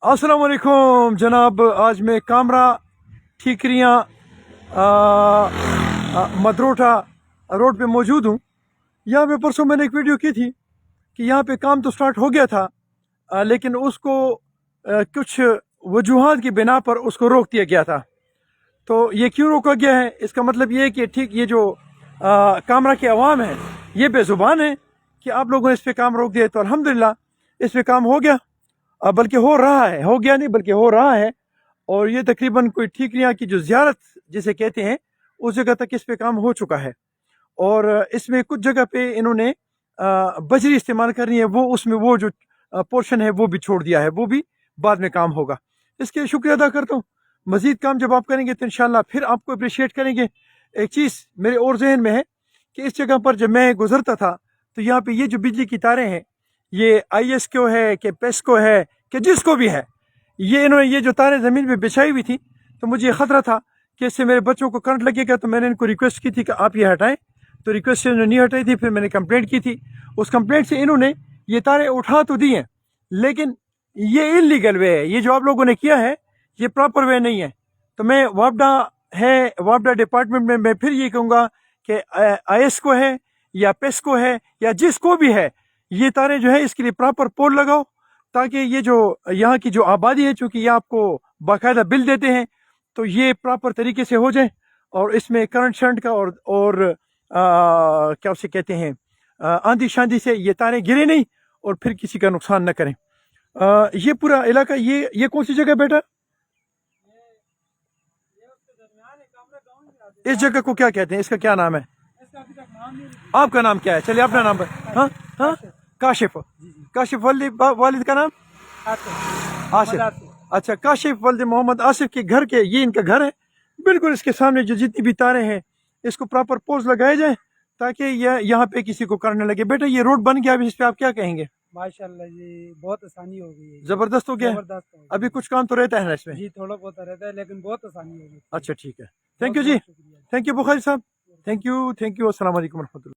अस्सलाम वालेकुम जनाब। आज मैं कामरा ठीकरियाँ मदरोटा रोड पे मौजूद हूँ। यहाँ पे परसों मैंने एक वीडियो की थी कि यहाँ पे काम तो स्टार्ट हो गया था, लेकिन उसको कुछ वजूहात की बिना पर उसको रोक दिया गया था। तो ये क्यों रोका गया है, इसका मतलब ये है कि ठीक ये जो कामरा की आवाम है ये बेजुबान है कि आप लोगों ने इस पर काम रोक दिया। तो अल्हम्दुलिल्लाह इस पर काम हो गया, बल्कि हो रहा है, हो गया नहीं बल्कि हो रहा है। और ये तकरीबन कोई ठीकरियाँ की जो ज़ियारत जिसे कहते हैं उस जगह तक इस पे काम हो चुका है। और इसमें कुछ जगह पे इन्होंने बजरी इस्तेमाल करनी है, वो उसमें वो जो पोर्शन है वो भी छोड़ दिया है, वो भी बाद में काम होगा। इसके लिए शुक्रिया अदा करता हूँ। मज़ीद काम जब आप करेंगे तो इंशाल्लाह फिर आपको अप्रिशिएट करेंगे। एक चीज़ मेरे और जहन में है कि इस जगह पर जब मैं गुजरता था तो यहाँ पे ये जो बिजली की तारें हैं, ये ISCO है कि पेस्को है कि जिसको भी है, ये इन्होंने ये जो तारें ज़मीन पे बिछाई हुई थी, तो मुझे ख़तरा था कि इससे मेरे बच्चों को करंट लगेगा। तो मैंने इनको रिक्वेस्ट की थी कि आप ये हटाएं, तो रिक्वेस्ट से इन्होंने नहीं हटाई थी। फिर मैंने कंप्लेंट की थी, उस कंप्लेंट से इन्होंने ये तारें उठा तो दी हैं, लेकिन ये इलीगल वे है। ये जो आप लोगों ने किया है ये प्रॉपर वे नहीं है। तो मैं वापडा डिपार्टमेंट में मैं फिर ये कहूँगा कि ISCO है या पेस्को है या जिसको भी है, ये तारें जो है इसके लिए प्रॉपर पोल लगाओ, ताकि ये जो यहाँ की जो आबादी है, चूँकि ये आपको बाकायदा बिल देते हैं, तो ये प्रॉपर तरीके से हो जाए और इसमें करंट शंट का और क्या उसे कहते हैं, आंधी शांधी से ये तारें गिरे नहीं और फिर किसी का नुकसान न करें। ये पूरा इलाका, ये कौन सी जगह बेटा? इस जगह को क्या कहते हैं, इसका क्या नाम है? आपका नाम क्या है? चलिए अपना नाम। हाँ हाँ, काशिफ। काशिफ वालिद का नाम आसिफ। अच्छा, काशिफ वल्द मोहम्मद आसिफ के घर के, ये इनका घर है। बिल्कुल इसके सामने जो जितनी भी तारें हैं इसको प्रॉपर पोज लगाए जाए ताकि यहाँ पे किसी को करने लगे। बेटा ये रोड बन गया, अभी इस पे आप क्या कहेंगे? माशाल्लाह जी, बहुत आसानी हो गई है, जबरदस्त हो गया। जबरदस्त हो गई। अभी कुछ काम तो रहता है ना इसमें? जी थोड़ा बहुत रहता है, लेकिन बहुत आसानी हो गई। अच्छा ठीक है, थैंक यू जी, थैंक यू बुखारी साहब, थैंक यू। अस्सलाम वालेकुम रहमतुल्लाह।